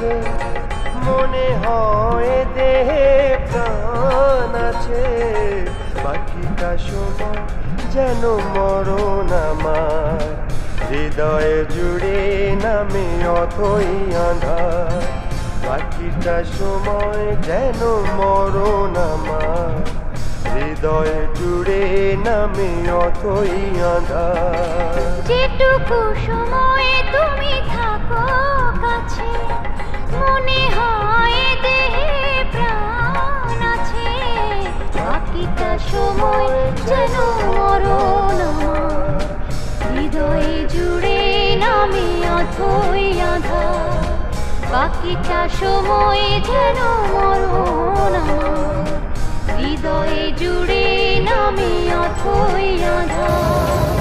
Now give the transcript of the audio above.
কাছে মনে হয় দেহে প্রাণ আছে, বাকিটা সময় যেন মরণ আমার, হৃদয়ে জুড়ে নামে অথই আঁধার। বাকিটা সময় যেন মরণ আমার, হৃদয়ে জুড়ে নামে অথই আঁধার। যেটুকু সময়ে তুমি থাকো কাছে মনে হয় দেহে প্রাণ আছে, বাকিটা সময় যেন মরণ আমার, হৃদয়ে জুড়ে নামে অথই আঁধার। বাকিটা সময় যেন মরণ আমার, হৃদয়ে জুড়ে নামে অথই আঁধার।